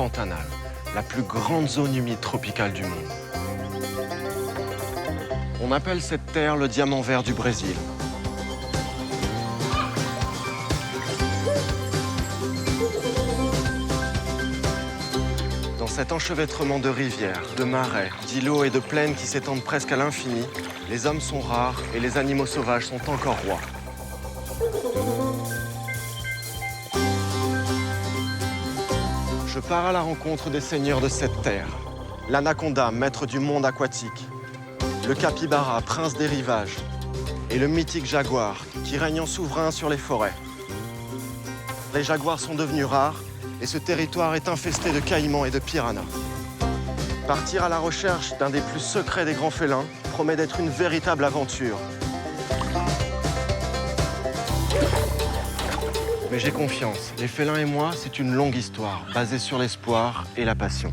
Pantanal, la plus grande zone humide tropicale du monde. On appelle cette terre le diamant vert du Brésil. Dans cet enchevêtrement de rivières, de marais, d'îlots et de plaines qui s'étendent presque à l'infini, les hommes sont rares et les animaux sauvages sont encore rois. Je pars à la rencontre des seigneurs de cette terre. L'anaconda, maître du monde aquatique. Le capybara, prince des rivages. Et le mythique jaguar, qui règne en souverain sur les forêts. Les jaguars sont devenus rares et ce territoire est infesté de caïmans et de piranhas. Partir à la recherche d'un des plus secrets des grands félins promet d'être une véritable aventure. Mais j'ai confiance, les félins et moi, c'est une longue histoire, basée sur l'espoir et la passion.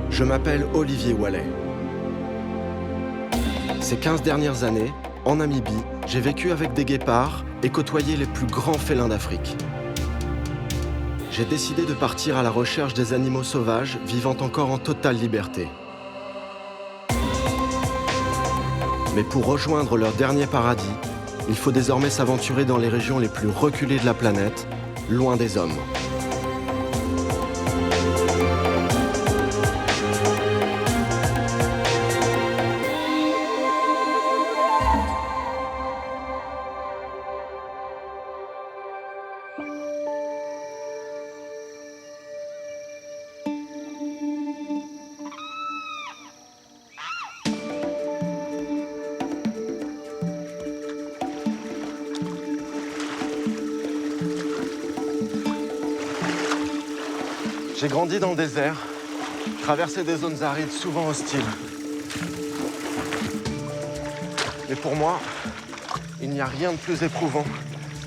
Je m'appelle Olivier Wallet. Ces 15 dernières années, en Namibie, j'ai vécu avec des guépards et côtoyé les plus grands félins d'Afrique. J'ai décidé de partir à la recherche des animaux sauvages vivant encore en totale liberté. Mais pour rejoindre leur dernier paradis, il faut désormais s'aventurer dans les régions les plus reculées de la planète, loin des hommes. J'ai grandi dans le désert, traversé des zones arides souvent hostiles. Mais pour moi, il n'y a rien de plus éprouvant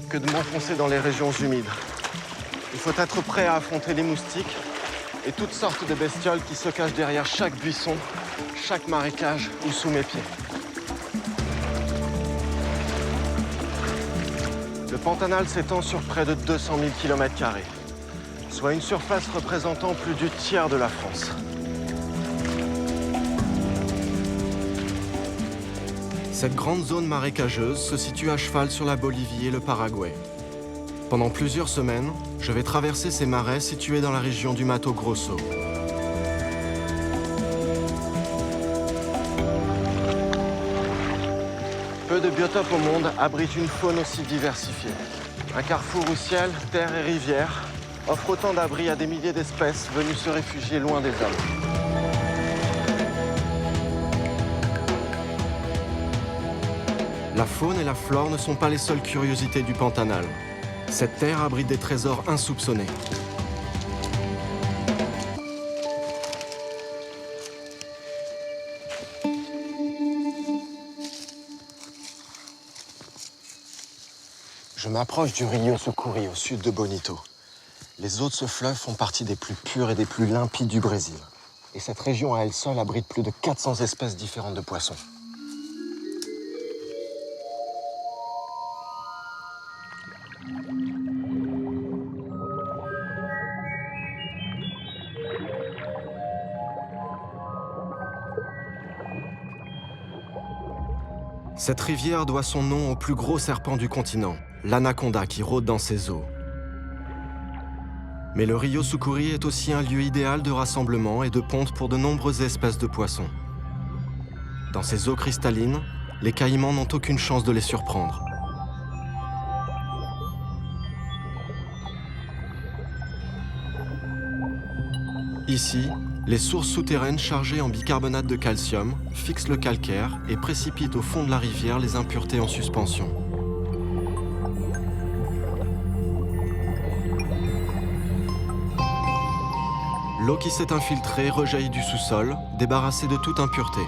que de m'enfoncer dans les régions humides. Il faut être prêt à affronter les moustiques et toutes sortes de bestioles qui se cachent derrière chaque buisson, chaque marécage ou sous mes pieds. Le Pantanal s'étend sur près de 200 000 km², soit une surface représentant plus du tiers de la France. Cette grande zone marécageuse se situe à cheval sur la Bolivie et le Paraguay. Pendant plusieurs semaines, je vais traverser ces marais situés dans la région du Mato Grosso. Peu de biotopes au monde abritent une faune aussi diversifiée. Un carrefour où ciel, terre et rivière offre autant d'abris à des milliers d'espèces venues se réfugier loin des hommes. La faune et la flore ne sont pas les seules curiosités du Pantanal. Cette terre abrite des trésors insoupçonnés. Je m'approche du Rio Sucuri au sud de Bonito. Les eaux de ce fleuve font partie des plus pures et des plus limpides du Brésil. Et cette région à elle seule abrite plus de 400 espèces différentes de poissons. Cette rivière doit son nom au plus gros serpent du continent, l'anaconda qui rôde dans ses eaux. Mais le Rio Sucuri est aussi un lieu idéal de rassemblement et de ponte pour de nombreuses espèces de poissons. Dans ces eaux cristallines, les caïmans n'ont aucune chance de les surprendre. Ici, les sources souterraines chargées en bicarbonate de calcium fixent le calcaire et précipitent au fond de la rivière les impuretés en suspension. L'eau qui s'est infiltrée rejaillit du sous-sol, débarrassée de toute impureté.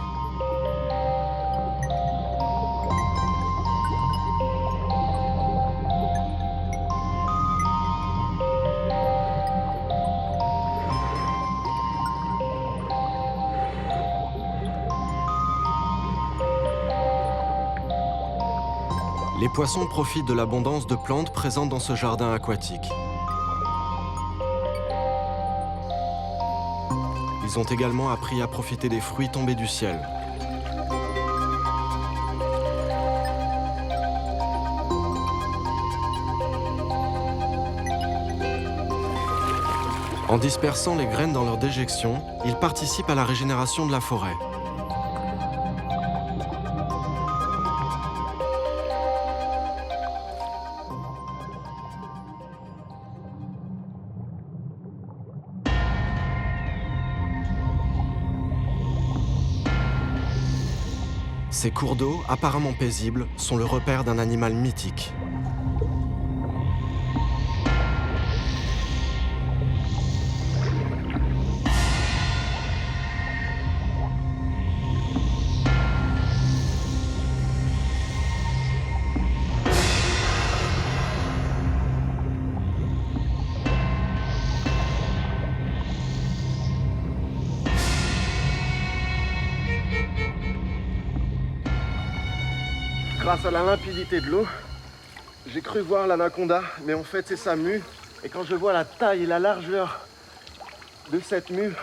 Les poissons profitent de l'abondance de plantes présentes dans ce jardin aquatique. Ils ont également appris à profiter des fruits tombés du ciel. En dispersant les graines dans leur déjection, ils participent à la régénération de la forêt. Ces cours d'eau, apparemment paisibles, sont le repère d'un animal mythique. Grâce à la limpidité de l'eau, j'ai cru voir l'anaconda, mais en fait c'est sa mue. Et quand je vois la taille et la largeur de cette mue,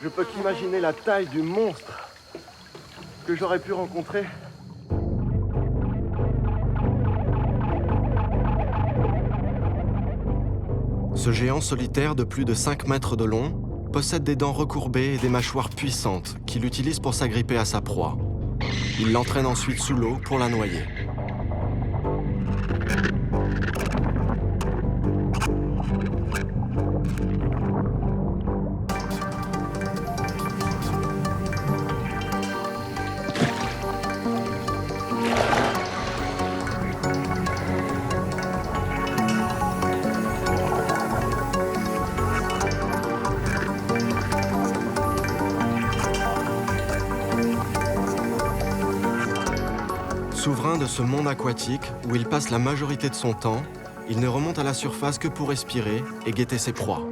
je peux qu'imaginer la taille du monstre que j'aurais pu rencontrer. Ce géant solitaire de plus de 5 mètres de long possède des dents recourbées et des mâchoires puissantes qu'il utilise pour s'agripper à sa proie. Il l'entraîne ensuite sous l'eau pour la noyer. Souverain de ce monde aquatique où il passe la majorité de son temps, il ne remonte à la surface que pour respirer et guetter ses proies.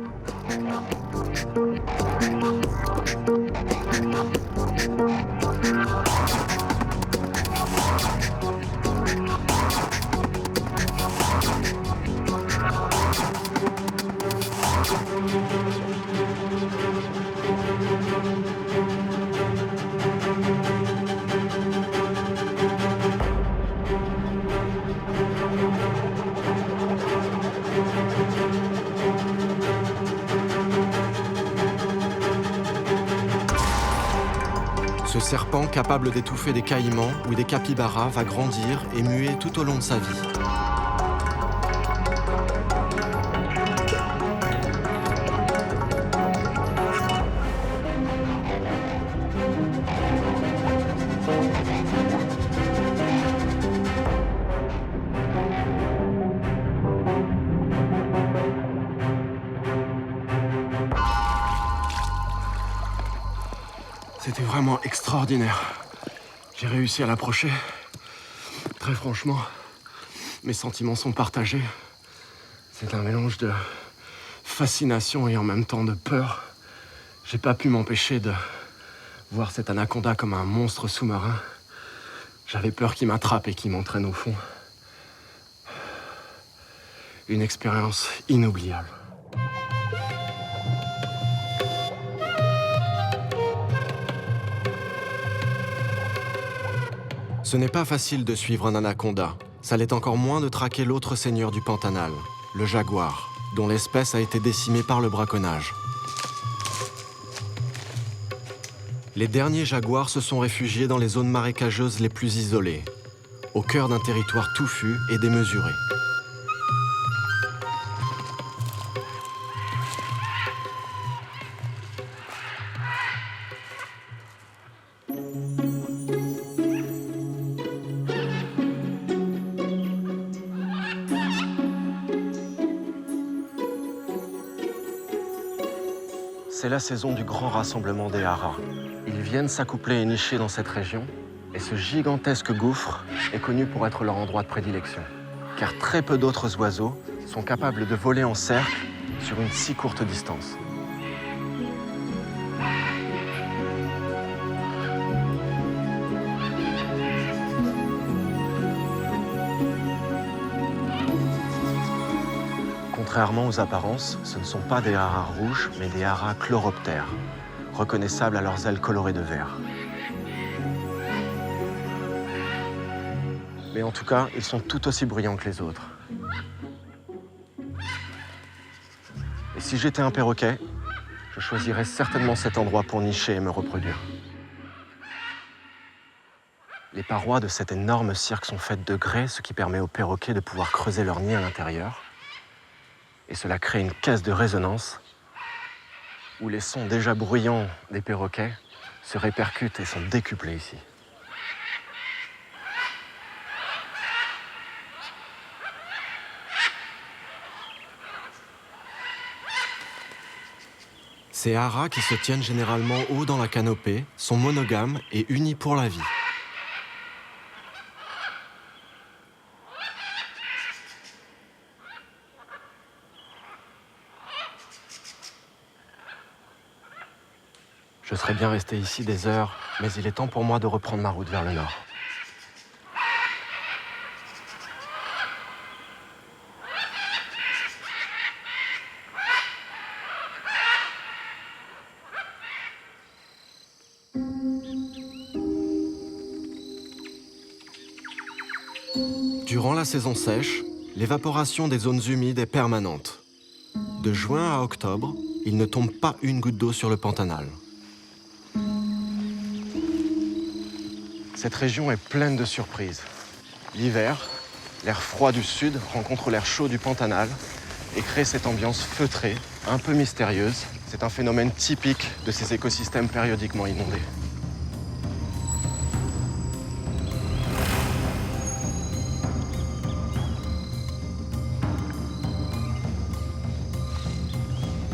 Ce serpent capable d'étouffer des caïmans ou des capybaras va grandir et muer tout au long de sa vie. C'était vraiment extraordinaire. J'ai réussi à l'approcher. Très franchement, mes sentiments sont partagés. C'est un mélange de fascination et en même temps de peur. J'ai pas pu m'empêcher de voir cet anaconda comme un monstre sous-marin. J'avais peur qu'il m'attrape et qu'il m'entraîne au fond. Une expérience inoubliable. Ce n'est pas facile de suivre un anaconda. Ça l'est encore moins de traquer l'autre seigneur du Pantanal, le jaguar, dont l'espèce a été décimée par le braconnage. Les derniers jaguars se sont réfugiés dans les zones marécageuses les plus isolées, au cœur d'un territoire touffu et démesuré. C'est la saison du grand rassemblement des haras. Ils viennent s'accoupler et nicher dans cette région, et ce gigantesque gouffre est connu pour être leur endroit de prédilection. Car très peu d'autres oiseaux sont capables de voler en cercle sur une si courte distance. Contrairement aux apparences, ce ne sont pas des haras rouges, mais des haras chloroptères, reconnaissables à leurs ailes colorées de vert. Mais en tout cas, ils sont tout aussi bruyants que les autres. Et si j'étais un perroquet, je choisirais certainement cet endroit pour nicher et me reproduire. Les parois de cet énorme cirque sont faites de grès, ce qui permet aux perroquets de pouvoir creuser leur nid à l'intérieur. Et cela crée une caisse de résonance où les sons déjà bruyants des perroquets se répercutent et sont décuplés ici. Ces haras, qui se tiennent généralement haut dans la canopée, sont monogames et unis pour la vie. Je serais bien resté ici des heures, mais il est temps pour moi de reprendre ma route vers le nord. Durant la saison sèche, l'évaporation des zones humides est permanente. De juin à octobre, il ne tombe pas une goutte d'eau sur le Pantanal. Cette région est pleine de surprises. L'hiver, l'air froid du sud rencontre l'air chaud du Pantanal et crée cette ambiance feutrée, un peu mystérieuse. C'est un phénomène typique de ces écosystèmes périodiquement inondés.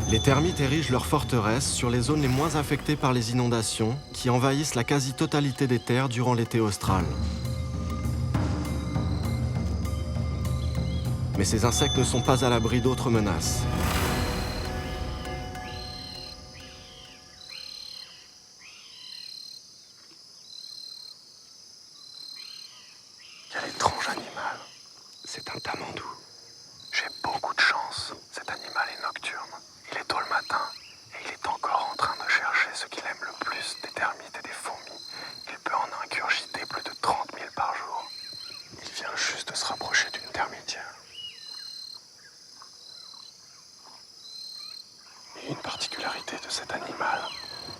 Les termites érigent leurs forteresses sur les zones les moins affectées par les inondations qui envahissent la quasi-totalité des terres durant l'été austral. Mais ces insectes ne sont pas à l'abri d'autres menaces. Quel étrange animal. C'est un tamandou. J'ai beaucoup de chance. Cet animal est nocturne. Il est tôt le matin et il est encore en train de chercher ce qu'il aime le plus, des termites et des fourmis. Il peut en ingurgiter plus de 30 000 par jour. Il vient juste de se rapprocher d'une termitière. Et une particularité de cet animal,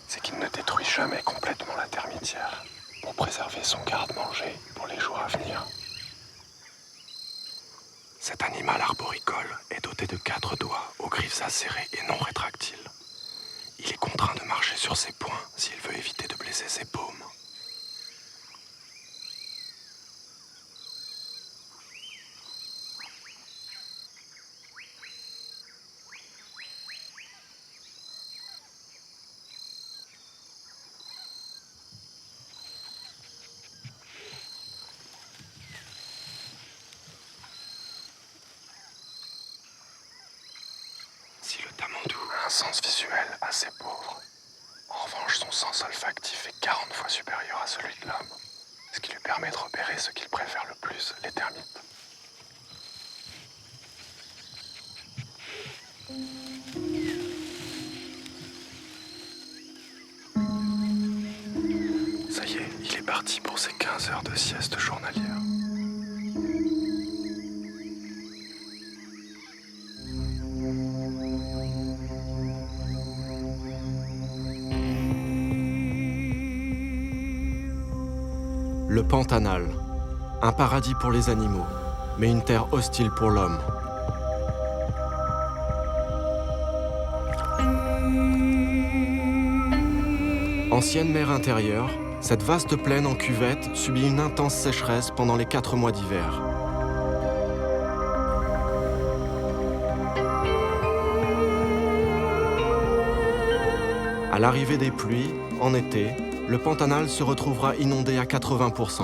c'est qu'il ne détruit jamais complètement la termitière pour préserver son garde-manger pour les jours à venir. Cet animal arboricole est doté de 4 doigts aux griffes acérées et non rétractiles. Il est contraint de marcher sur ses poings s'il veut éviter de blesser ses paumes. Si le tamandou a un sens visuel assez pauvre, en revanche son sens olfactif est 40 fois supérieur à celui de l'homme, ce qui lui permet de repérer ce qu'il préfère le plus, les termites. Ça y est, il est parti pour ses 15 heures de sieste journalière. Le Pantanal, un paradis pour les animaux, mais une terre hostile pour l'homme. Ancienne mer intérieure, cette vaste plaine en cuvette subit une intense sécheresse pendant les 4 mois d'hiver. À l'arrivée des pluies, en été, le Pantanal se retrouvera inondé à 80%.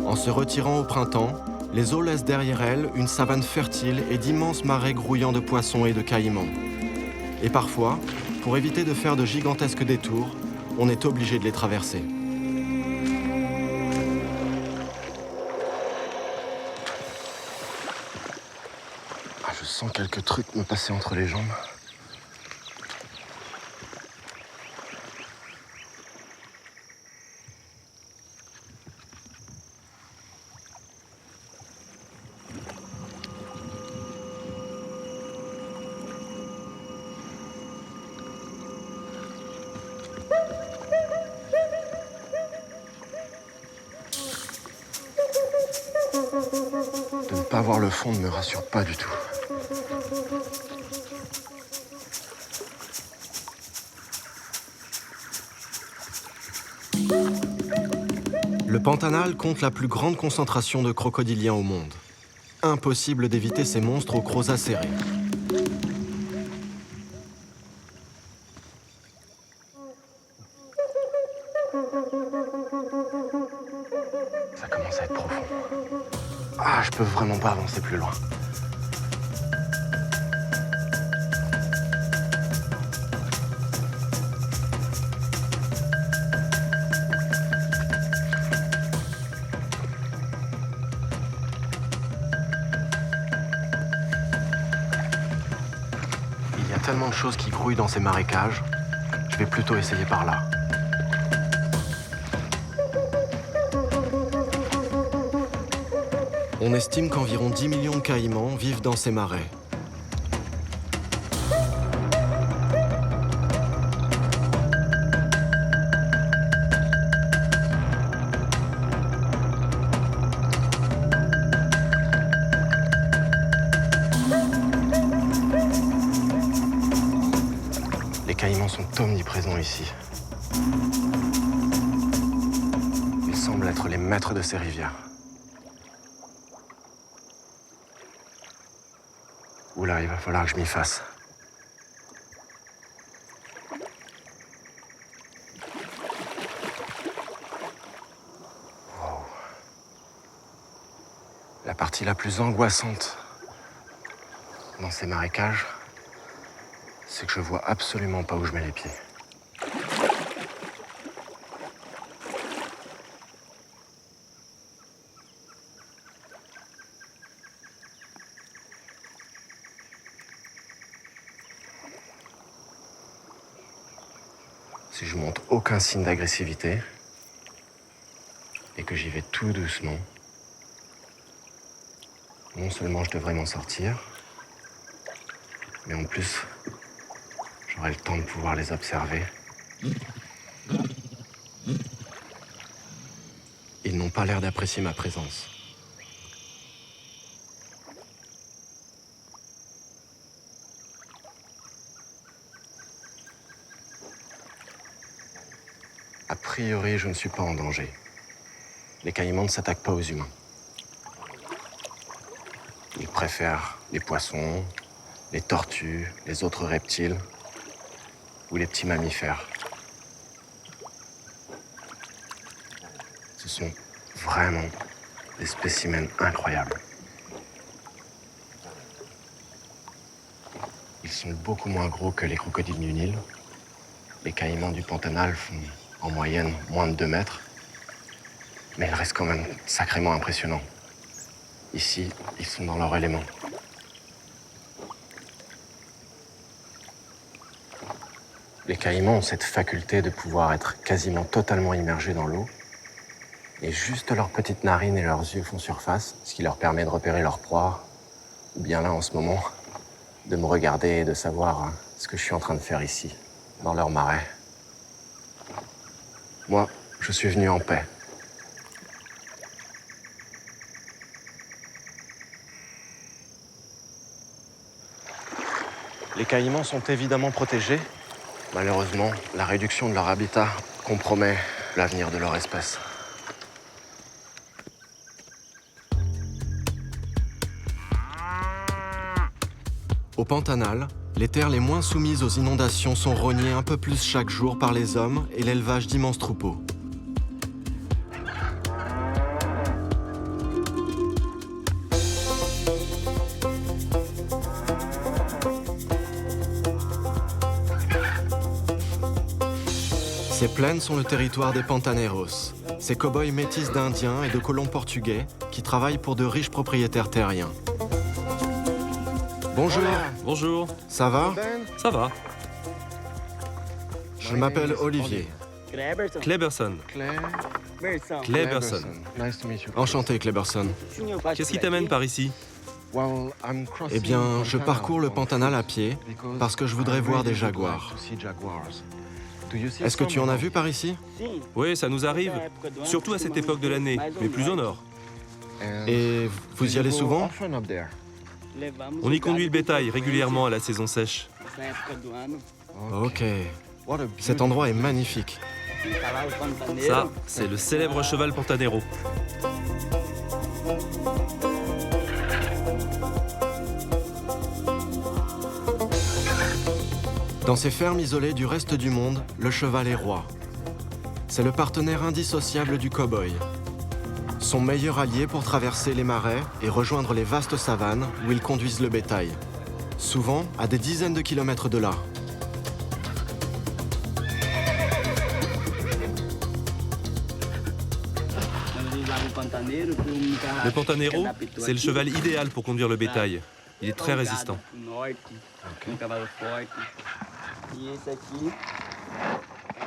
En se retirant au printemps, les eaux laissent derrière elles une savane fertile et d'immenses marais grouillants de poissons et de caïmans. Et parfois, pour éviter de faire de gigantesques détours, on est obligé de les traverser. Je sens quelques trucs me passer entre les jambes. De ne pas voir le fond ne me rassure pas du tout. Le Pantanal compte la plus grande concentration de crocodiliens au monde. Impossible d'éviter ces monstres aux crocs acérés. Ça commence à être profond. Ah, je peux vraiment pas avancer plus loin. Il y a tellement de choses qui grouillent dans ces marécages, je vais plutôt essayer par là. On estime qu'environ 10 millions de caïmans vivent dans ces marais. Les caïmans sont omniprésents ici. Ils semblent être les maîtres de ces rivières. Oula, il va falloir que je m'y fasse. Wow. La partie la plus angoissante dans ces marécages, c'est que je vois absolument pas où je mets les pieds. Si je montre aucun signe d'agressivité et que j'y vais tout doucement, non seulement je devrais m'en sortir, mais en plus, j'aurai le temps de pouvoir les observer. Ils n'ont pas l'air d'apprécier ma présence. A priori, je ne suis pas en danger. Les caïmans ne s'attaquent pas aux humains. Ils préfèrent les poissons, les tortues, les autres reptiles ou les petits mammifères. Ce sont vraiment des spécimens incroyables. Ils sont beaucoup moins gros que les crocodiles du Nil. Les caïmans du Pantanal font en moyenne moins de 2 mètres, mais ils restent quand même sacrément impressionnants. Ici, ils sont dans leur élément. Les caïmans ont cette faculté de pouvoir être quasiment totalement immergés dans l'eau, et juste leurs petites narines et leurs yeux font surface, ce qui leur permet de repérer leur proie, ou bien là en ce moment, de me regarder et de savoir ce que je suis en train de faire ici, dans leur marais. Moi, je suis venu en paix. Les caïmans sont évidemment protégés. Malheureusement, la réduction de leur habitat compromet l'avenir de leur espèce. Au Pantanal, les terres les moins soumises aux inondations sont rognées un peu plus chaque jour par les hommes et l'élevage d'immenses troupeaux. Ces plaines sont le territoire des Pantaneros, ces cow-boys métis d'Indiens et de colons portugais qui travaillent pour de riches propriétaires terriens. Bonjour, Bonjour, ça va? Ben? ça va. Je m'appelle Olivier. Kleberson. Kleberson. Nice to meet you. Enchanté, Kleberson. Qu'est-ce qui t'amène par ici? Well, I'm crossing Eh bien, je Pantanal parcours le on Pantanal à foot pied because parce que je voudrais I voir des really would jaguars. like to see jaguars. Do you see Est-ce que some tu en as around vu here? par ici? Oui, ça nous arrive. Surtout à cette époque de l'année, mais plus au nord. And Et vous y do allez you go souvent? often up there? On y conduit le bétail régulièrement à la saison sèche. Ok. What a Cet endroit est magnifique. Ça, c'est le célèbre cheval Pantanero. Dans ces fermes isolées du reste du monde, le cheval est roi. C'est le partenaire indissociable du cow-boy. Son meilleur allié pour traverser les marais et rejoindre les vastes savanes où ils conduisent le bétail. Souvent à des dizaines de kilomètres de là. Le Pantanero, c'est le cheval idéal pour conduire le bétail. Il est très résistant.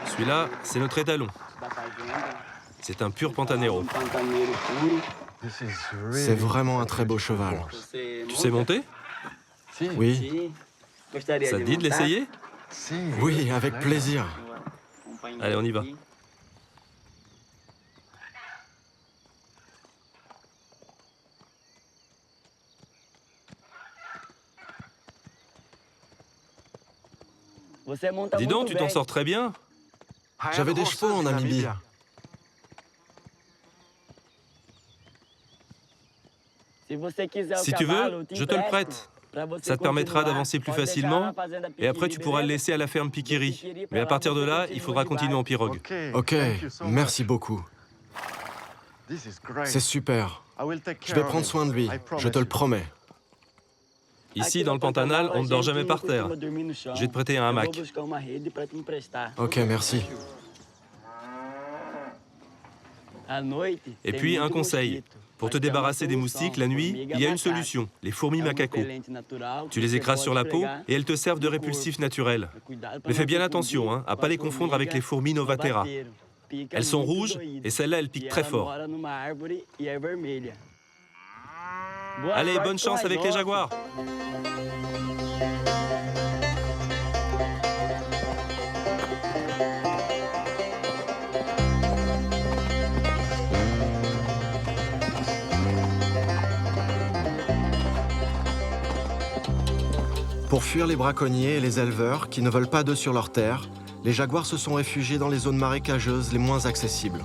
Celui-là, c'est notre étalon. C'est un pur Pantanero. This is C'est really vraiment un très beau cheval. Tu sais monter? Oui, Ça te dit de l'essayer? Si. oui, avec plaisir. Allez, on y va. Dis donc, tu t'en sors très bien. J'avais des chevaux en Namibie. Si tu veux, je te le prête. Ça te permettra d'avancer plus facilement et après tu pourras le laisser à la ferme Pikiri. Mais à partir de là, il faudra continuer en pirogue. Ok, Thank you so much. merci beaucoup. This is great. C'est super. I will take Je care vais of prendre him. soin de lui, I promise je te le you. promets. Ici, dans le Pantanal, on ne dort jamais par terre. Je vais te prêter un hamac. Ok, merci. Et puis, un conseil. Pour te débarrasser des moustiques, la nuit, il y a une solution, les fourmis macaco. Tu les écrases sur la peau et elles te servent de répulsif naturel. Mais fais bien attention, à pas les confondre avec les fourmis Novatera. Elles sont rouges et celles-là, elles piquent très fort. Allez, bonne chance avec les jaguars. Pour fuir les braconniers et les éleveurs qui ne veulent pas d'eux sur leur terre, les jaguars se sont réfugiés dans les zones marécageuses les moins accessibles.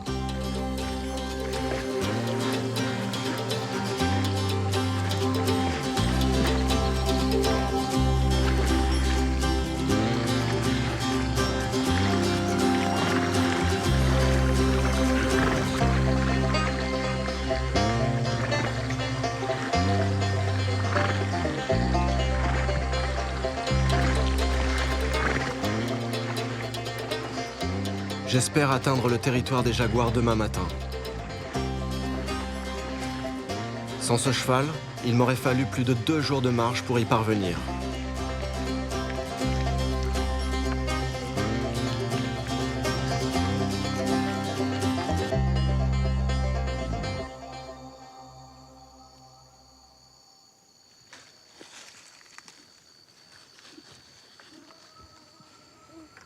J'espère atteindre le territoire des jaguars demain matin. Sans ce cheval, il m'aurait fallu plus de 2 jours de marche pour y parvenir.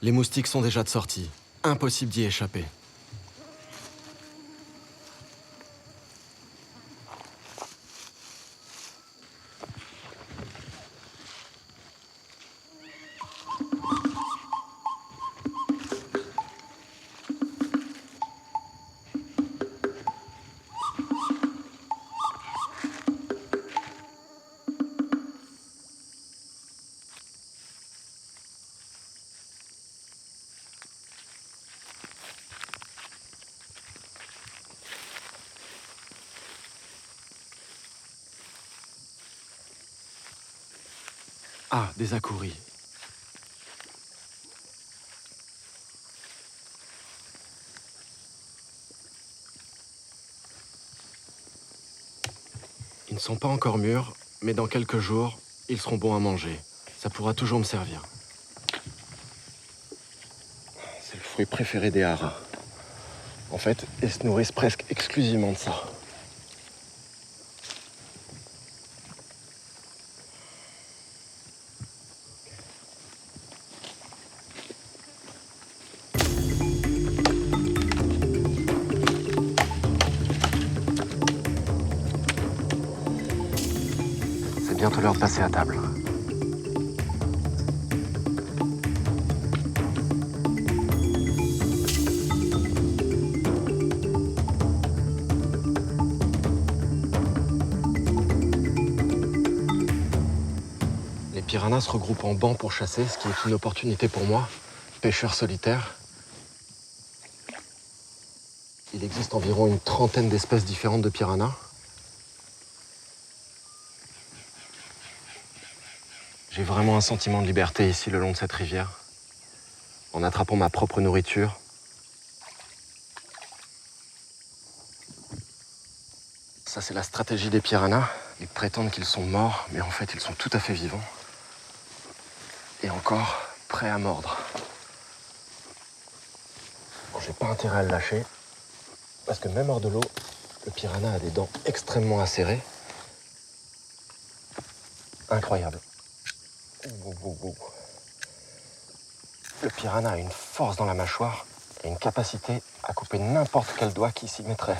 Les moustiques sont déjà de sortie. Impossible d'y échapper. Ah, des accouris. Ils ne sont pas encore mûrs, mais dans quelques jours, Ils seront bons à manger. Ça pourra toujours me servir. C'est le fruit préféré des haras. En fait, ils se nourrissent presque exclusivement de ça. C'est bientôt l'heure de passer à table. Les piranhas se regroupent en bancs pour chasser, ce qui est une opportunité pour moi, pêcheur solitaire. Il existe environ une trentaine d'espèces différentes de piranhas. J'ai vraiment un sentiment de liberté ici, le long de cette rivière, en attrapant ma propre nourriture. Ça, c'est la stratégie des piranhas. Ils prétendent qu'ils sont morts, mais en fait, ils sont tout à fait vivants. Et encore, prêts à mordre. Bon, j'ai pas intérêt à le lâcher, parce que même hors de l'eau, le piranha a des dents extrêmement acérées. Incroyable. Le piranha a une force dans la mâchoire et une capacité à couper n'importe quel doigt qui s'y mettrait.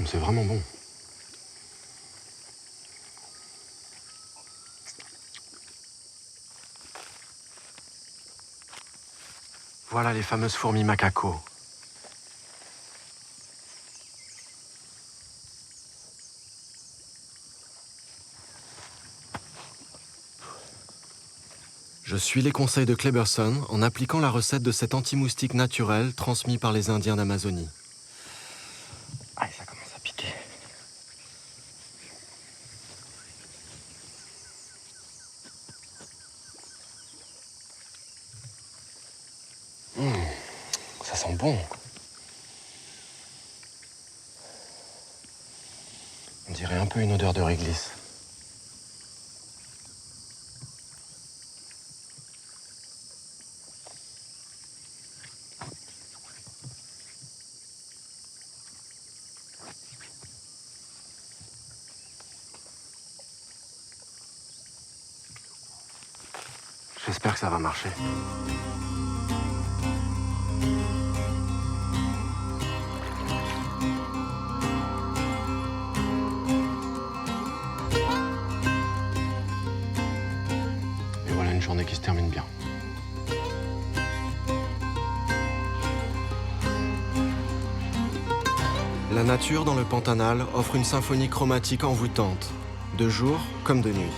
C'est vraiment bon. Voilà les fameuses fourmis macaco. Je suis les conseils de Kleberson en appliquant la recette de cet anti-moustique naturel transmis par les Indiens d'Amazonie. Ah, ça commence à piquer. Ça sent bon. On dirait un peu une odeur de réglisse. J'espère que ça va marcher. Et voilà une journée qui se termine bien. La nature dans le Pantanal offre une symphonie chromatique envoûtante, de jour comme de nuit.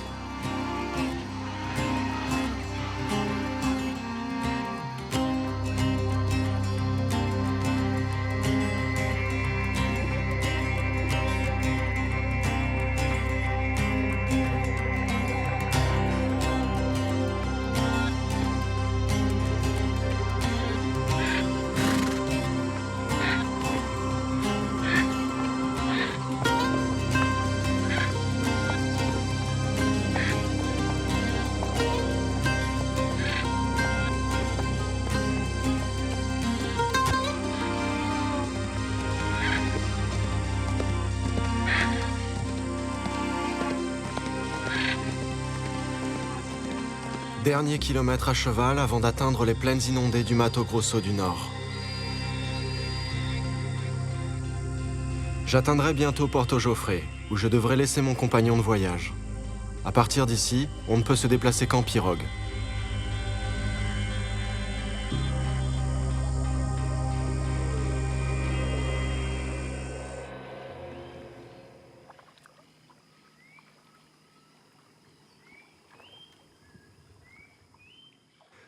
Dernier kilomètre à cheval avant d'atteindre les plaines inondées du Mato Grosso du Nord. J'atteindrai bientôt Porto Jofré, où je devrais laisser mon compagnon de voyage. À partir d'ici, on ne peut se déplacer qu'en pirogue.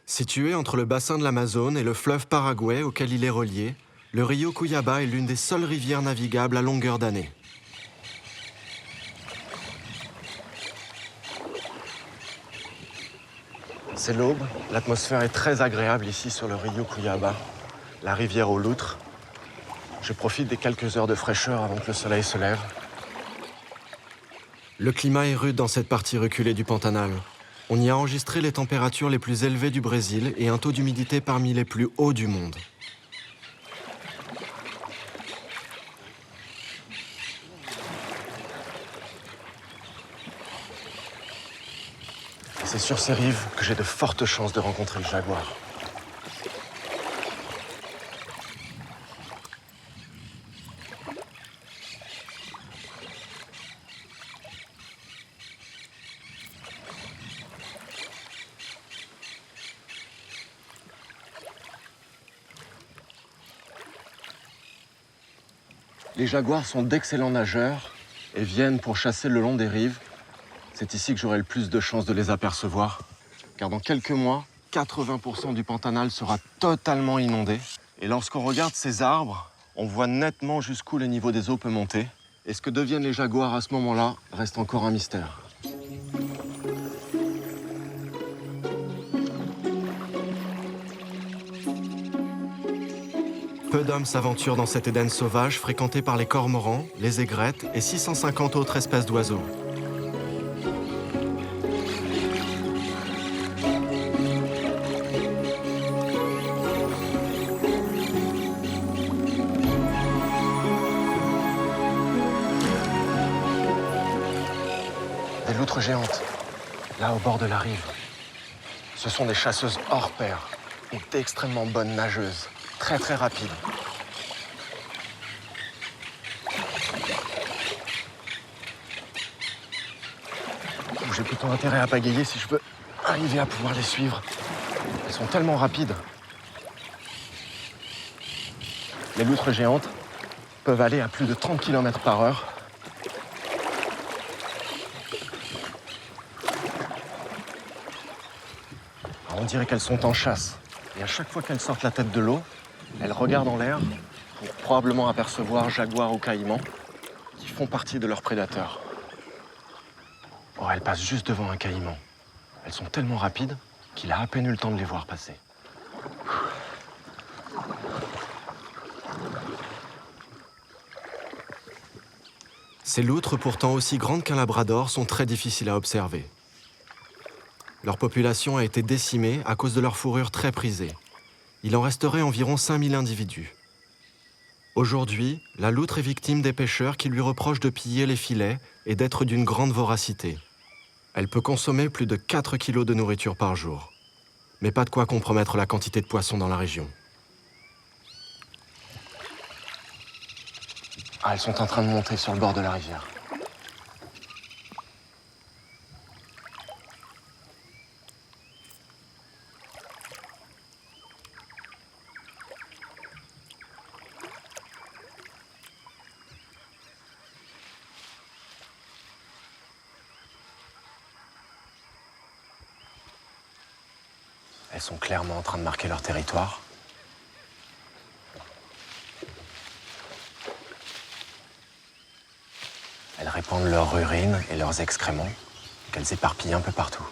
Situé entre le bassin de l'Amazone et le fleuve Paraguay auquel il est relié, Le Rio Cuyaba est l'une des seules rivières navigables à longueur d'année. C'est l'aube, l'atmosphère est très agréable ici sur le Rio Cuyaba, la rivière aux loutres. Je profite des quelques heures de fraîcheur avant que le soleil se lève. Le climat est rude dans cette partie reculée du Pantanal. On y a enregistré les températures les plus élevées du Brésil et un taux d'humidité parmi les plus hauts du monde. C'est sur ces rives que j'ai de fortes chances de rencontrer le jaguar. Les jaguars sont d'excellents nageurs et viennent pour chasser le long des rives. C'est ici que j'aurai le plus de chances de les apercevoir, car dans quelques mois, 80% du Pantanal sera totalement inondé. Et lorsqu'on regarde ces arbres, on voit nettement jusqu'où le niveau des eaux peut monter. Et ce que deviennent les jaguars à ce moment-là reste encore un mystère. Peu d'hommes s'aventurent dans cet Éden sauvage fréquenté par les cormorans, les aigrettes et 650 autres espèces d'oiseaux. Des loutres géantes, là au bord de la rive. Ce sont des chasseuses hors pair et d'extrêmement bonnes nageuses, très très rapides. J'ai plutôt intérêt à pagayer si je veux arriver à pouvoir les suivre. Elles sont tellement rapides. Les loutres géantes peuvent aller à plus de 30 km/h. On dirait qu'elles sont en chasse. Et à chaque fois qu'elles sortent la tête de l'eau, elles regardent en l'air pour probablement apercevoir jaguars ou caïmans qui font partie de leurs prédateurs. Or, elles passent juste devant un caïman. Elles sont tellement rapides qu'il a à peine eu le temps de les voir passer. Ces loutres, pourtant aussi grandes qu'un labrador, sont très difficiles à observer. Leur population a été décimée à cause de leur fourrure très prisée. Il en resterait environ 5000 individus. Aujourd'hui, la loutre est victime des pêcheurs qui lui reprochent de piller les filets et d'être d'une grande voracité. Elle peut consommer plus de 4 kilos de nourriture par jour. Mais pas de quoi compromettre la quantité de poissons dans la région. Ah, elles sont en train de monter sur le bord de la rivière. Elles sont clairement en train de marquer leur territoire. Elles répandent leur urine et leurs excréments, qu'elles éparpillent un peu partout.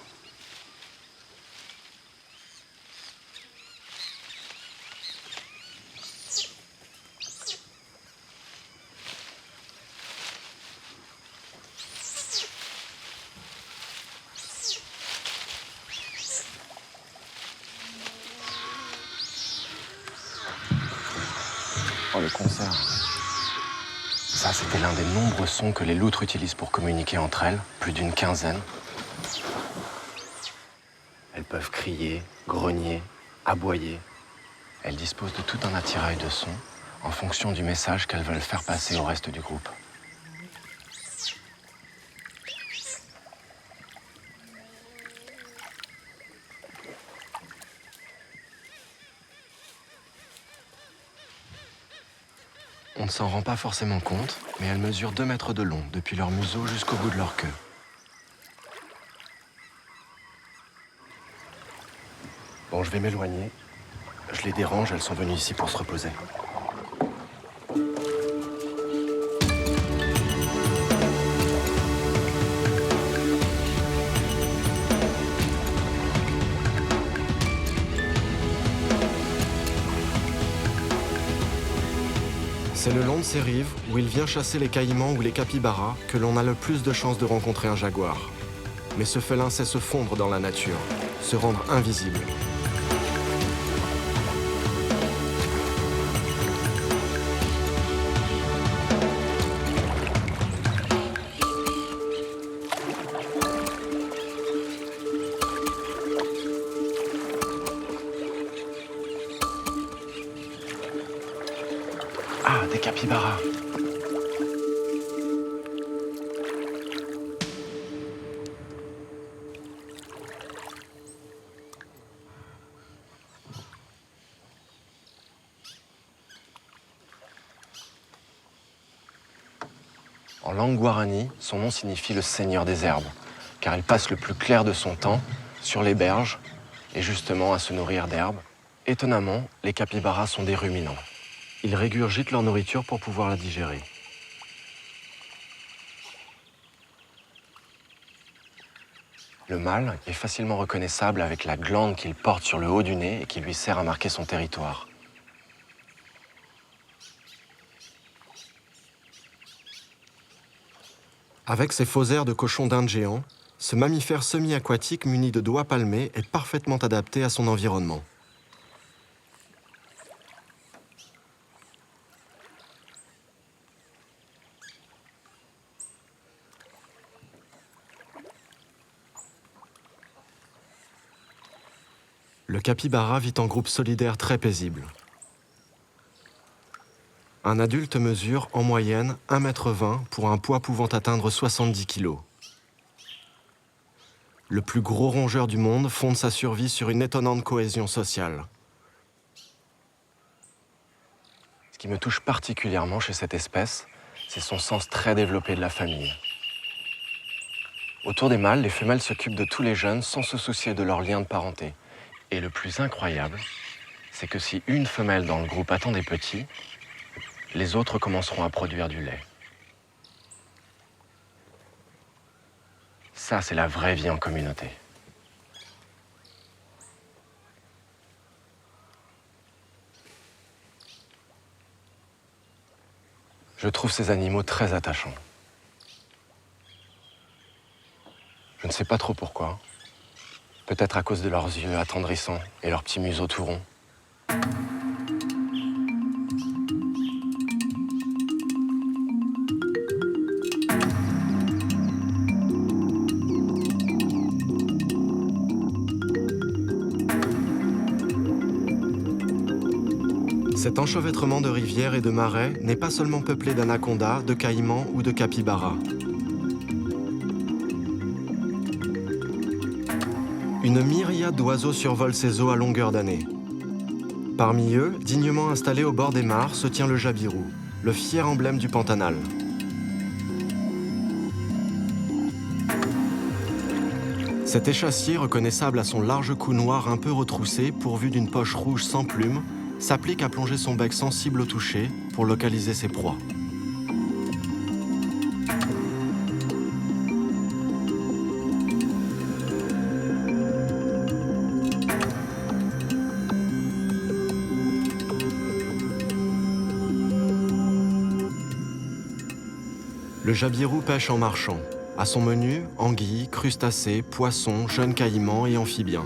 Oh, le concert. Ça, c'était l'un des nombreux sons que les loutres utilisent pour communiquer entre elles, plus d'une quinzaine. Elles peuvent crier, grogner, aboyer. Elles disposent de tout un attirail de sons en fonction du message qu'elles veulent faire passer au reste du groupe. On ne s'en rend pas forcément compte, mais elles mesurent 2 mètres de long, depuis leur museau jusqu'au bout de leur queue. Bon, je vais m'éloigner. Je les dérange, elles sont venues ici pour se reposer. C'est le long de ces rives, où il vient chasser les caïmans ou les capybaras, que l'on a le plus de chances de rencontrer un jaguar. Mais ce félin sait se fondre dans la nature, se rendre invisible. Ah, des capybaras. En langue guarani, son nom signifie le seigneur des herbes, car il passe le plus clair de son temps sur les berges et justement à se nourrir d'herbes. Étonnamment, les capybaras sont des ruminants. Ils régurgitent leur nourriture pour pouvoir la digérer. Le mâle est facilement reconnaissable avec la glande qu'il porte sur le haut du nez et qui lui sert à marquer son territoire. Avec ses faux airs de cochon d'Inde géant, ce mammifère semi-aquatique muni de doigts palmés est parfaitement adapté à son environnement. Le capybara vit en groupe solidaire très paisible. Un adulte mesure en moyenne 1,20 m pour un poids pouvant atteindre 70 kg. Le plus gros rongeur du monde fonde sa survie sur une étonnante cohésion sociale. Ce qui me touche particulièrement chez cette espèce, c'est son sens très développé de la famille. Autour des mâles, les femelles s'occupent de tous les jeunes sans se soucier de leur lien de parenté. Et le plus incroyable, c'est que si une femelle dans le groupe attend des petits, les autres commenceront à produire du lait. Ça, c'est la vraie vie en communauté. Je trouve ces animaux très attachants. Je ne sais pas trop pourquoi. Peut-être à cause de leurs yeux attendrissants et leurs petits museaux tout ronds. Cet enchevêtrement de rivières et de marais n'est pas seulement peuplé d'anacondas, de caïmans ou de capybaras. Une myriade d'oiseaux survolent ces eaux à longueur d'année. Parmi eux, dignement installé au bord des mares, se tient le jabirou, le fier emblème du Pantanal. Cet échassier, reconnaissable à son large cou noir un peu retroussé, pourvu d'une poche rouge sans plumes, s'applique à plonger son bec sensible au toucher pour localiser ses proies. Le jabirou pêche en marchant. À son menu, anguilles, crustacés, poissons, jeunes caïmans et amphibiens.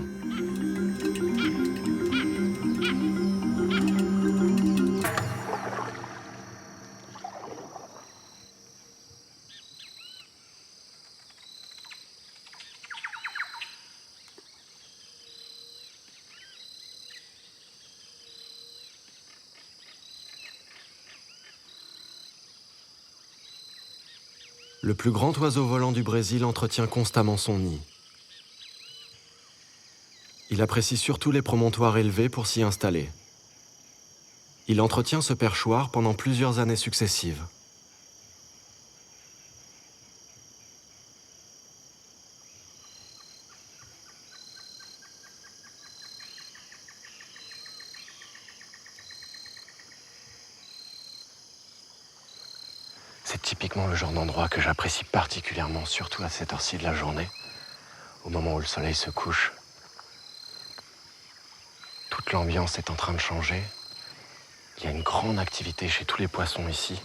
Le plus grand oiseau volant du Brésil entretient constamment son nid. Il apprécie surtout les promontoires élevés pour s'y installer. Il entretient ce perchoir pendant plusieurs années successives. C'est typiquement le genre d'endroit que j'apprécie particulièrement, surtout à cette heure-ci de la journée, au moment où le soleil se couche. Toute l'ambiance est en train de changer. Il y a une grande activité chez tous les poissons ici,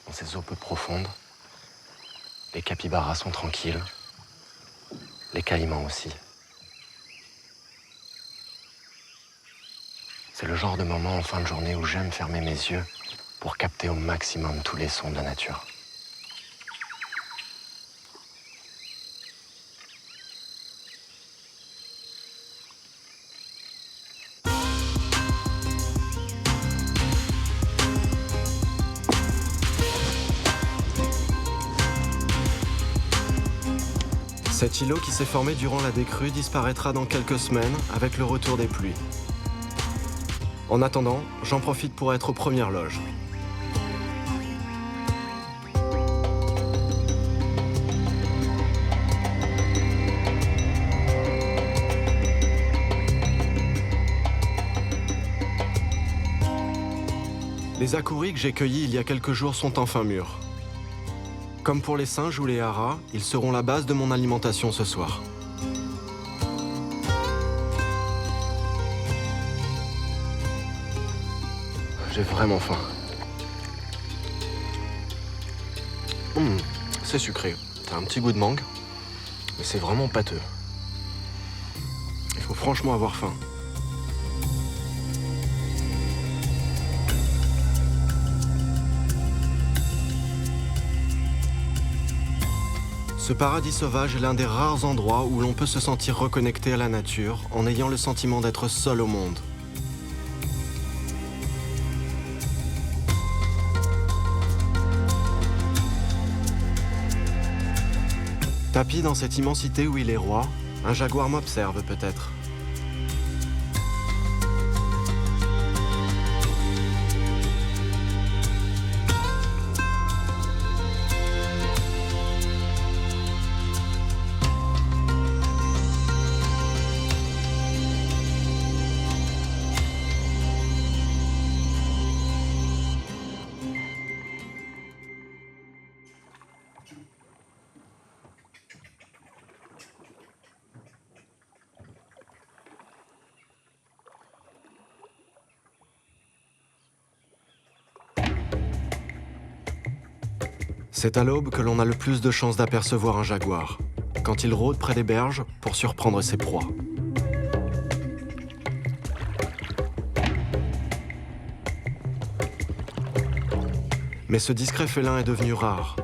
dans ces eaux peu profondes. Les capybaras sont tranquilles. Les caïmans aussi. C'est le genre de moment en fin de journée où j'aime fermer mes yeux pour capter au maximum tous les sons de la nature. Cet îlot qui s'est formé durant la décrue disparaîtra dans quelques semaines avec le retour des pluies. En attendant, j'en profite pour être aux premières loges. Les akouris que j'ai cueillis il y a quelques jours sont enfin mûrs. Comme pour les singes ou les haras, ils seront la base de mon alimentation ce soir. J'ai vraiment faim. C'est sucré. Ça a un petit goût de mangue, mais c'est vraiment pâteux. Il faut franchement avoir faim. Ce paradis sauvage est l'un des rares endroits où l'on peut se sentir reconnecté à la nature en ayant le sentiment d'être seul au monde. Tapi dans cette immensité où il est roi, un jaguar m'observe peut-être. C'est à l'aube que l'on a le plus de chances d'apercevoir un jaguar, quand il rôde près des berges pour surprendre ses proies. Mais ce discret félin est devenu rare.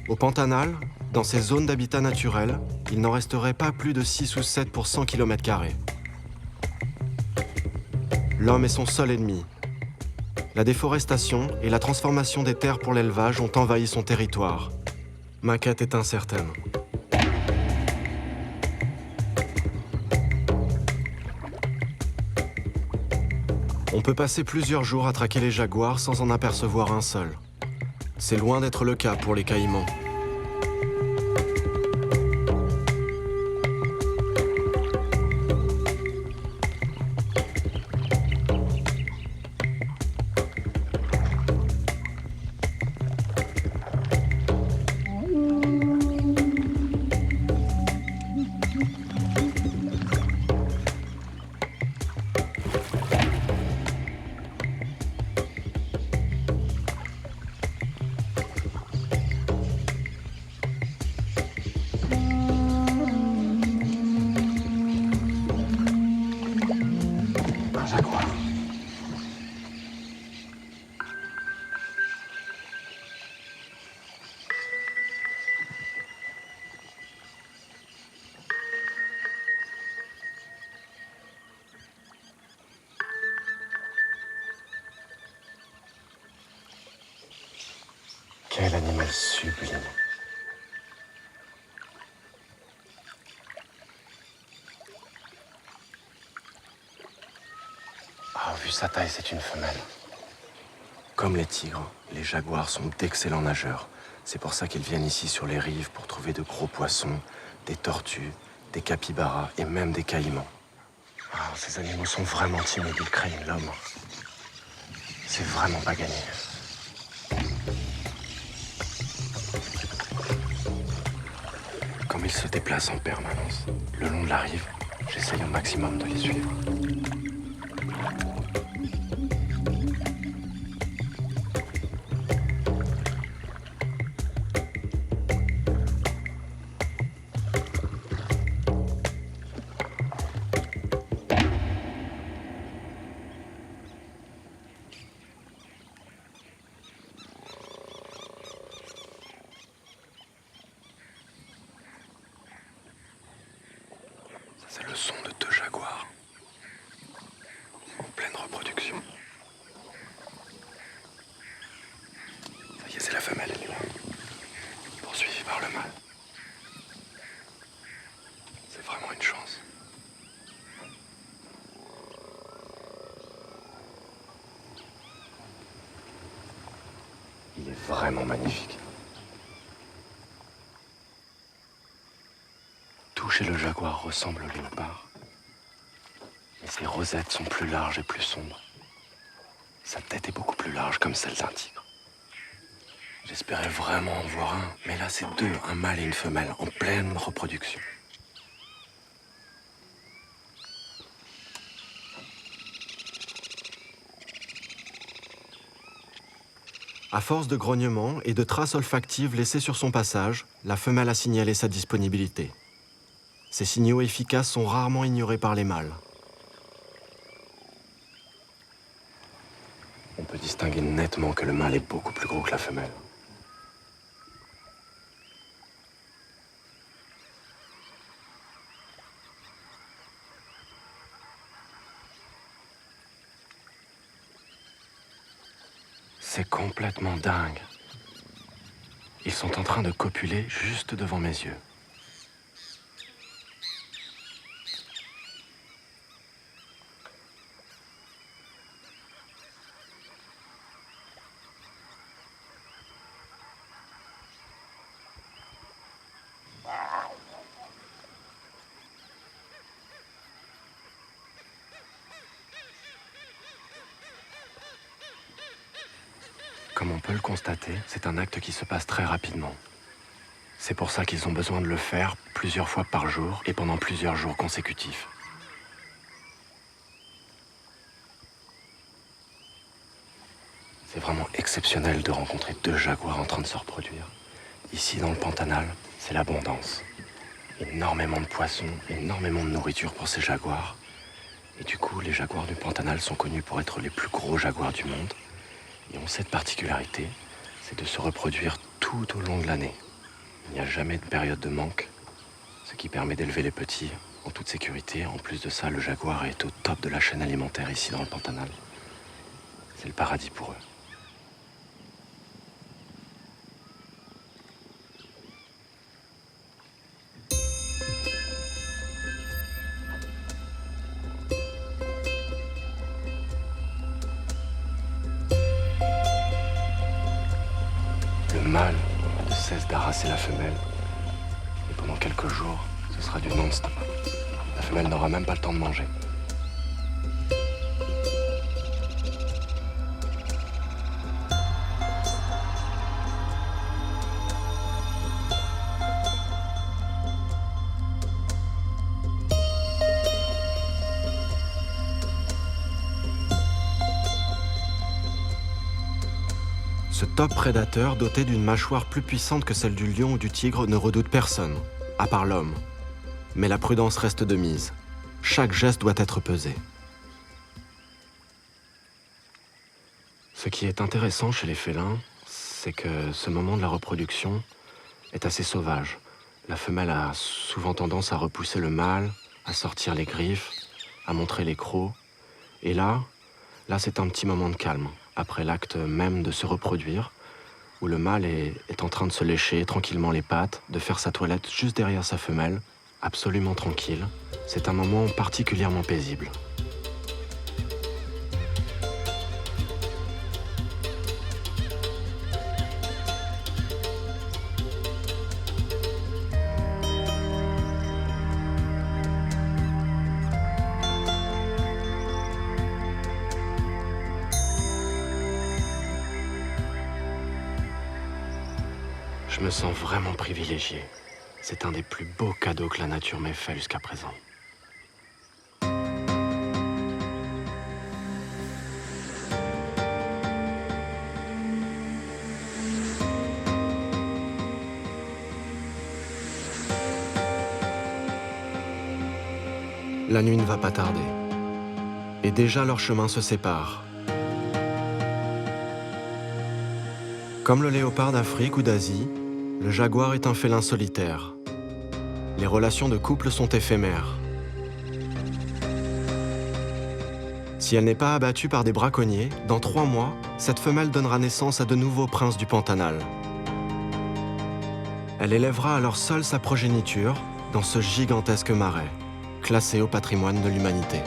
Au Pantanal, dans ces zones d'habitat naturel, il n'en resterait pas plus de 6 ou 7 pour 100 km². L'homme est son seul ennemi. La déforestation et la transformation des terres pour l'élevage ont envahi son territoire. Ma quête est incertaine. On peut passer plusieurs jours à traquer les jaguars sans en apercevoir un seul. C'est loin d'être le cas pour les caïmans. Quel animal sublime. Ah, vu sa taille, c'est une femelle. Comme les tigres, les jaguars sont d'excellents nageurs. C'est pour ça qu'ils viennent ici sur les rives pour trouver de gros poissons, des tortues, des capybaras et même des caïmans. Ah, ces animaux sont vraiment timides, ils craignent l'homme. C'est vraiment pas gagné. Comme ils se déplacent en permanence le long de la rive, j'essaye au maximum de les suivre. C'est le son de 2 jaguars en pleine reproduction. Ça y est, c'est la femelle, elle est là. Poursuivie par le mâle. C'est vraiment une chance. Il est vraiment magnifique. Tout chez le jaguar ressemble au léopard. Mais ses rosettes sont plus larges et plus sombres. Sa tête est beaucoup plus large comme celle d'un tigre. J'espérais vraiment en voir un, mais là c'est 2, un mâle et une femelle, en pleine reproduction. À force de grognements et de traces olfactives laissées sur son passage, la femelle a signalé sa disponibilité. Ces signaux efficaces sont rarement ignorés par les mâles. On peut distinguer nettement que le mâle est beaucoup plus gros que la femelle. C'est complètement dingue. Ils sont en train de copuler juste devant mes yeux. Comme on peut le constater, c'est un acte qui se passe très rapidement. C'est pour ça qu'ils ont besoin de le faire plusieurs fois par jour et pendant plusieurs jours consécutifs. C'est vraiment exceptionnel de rencontrer 2 jaguars en train de se reproduire. Ici, dans le Pantanal, c'est l'abondance. Énormément de poissons, énormément de nourriture pour ces jaguars. Et du coup, les jaguars du Pantanal sont connus pour être les plus gros jaguars du monde. Et ont cette particularité, c'est de se reproduire tout au long de l'année. Il n'y a jamais de période de manque, ce qui permet d'élever les petits en toute sécurité. En plus de ça, le jaguar est au top de la chaîne alimentaire ici dans le Pantanal. C'est le paradis pour eux. Le mâle ne cesse d'harasser la femelle. Et pendant quelques jours, ce sera du non-stop. La femelle n'aura même pas le temps de manger. Ce top prédateur, doté d'une mâchoire plus puissante que celle du lion ou du tigre, ne redoute personne, à part l'homme. Mais la prudence reste de mise. Chaque geste doit être pesé. Ce qui est intéressant chez les félins, c'est que ce moment de la reproduction est assez sauvage. La femelle a souvent tendance à repousser le mâle, à sortir les griffes, à montrer les crocs. Et là, c'est un petit moment de calme, après l'acte même de se reproduire, où le mâle est en train de se lécher tranquillement les pattes, de faire sa toilette juste derrière sa femelle, absolument tranquille. C'est un moment particulièrement paisible. Je me sens vraiment privilégié. C'est un des plus beaux cadeaux que la nature m'ait fait jusqu'à présent. La nuit ne va pas tarder. Et déjà leurs chemins se séparent. Comme le léopard d'Afrique ou d'Asie, le jaguar est un félin solitaire. Les relations de couple sont éphémères. Si elle n'est pas abattue par des braconniers, dans 3 mois, cette femelle donnera naissance à de nouveaux princes du Pantanal. Elle élèvera alors seule sa progéniture dans ce gigantesque marais, classé au patrimoine de l'humanité.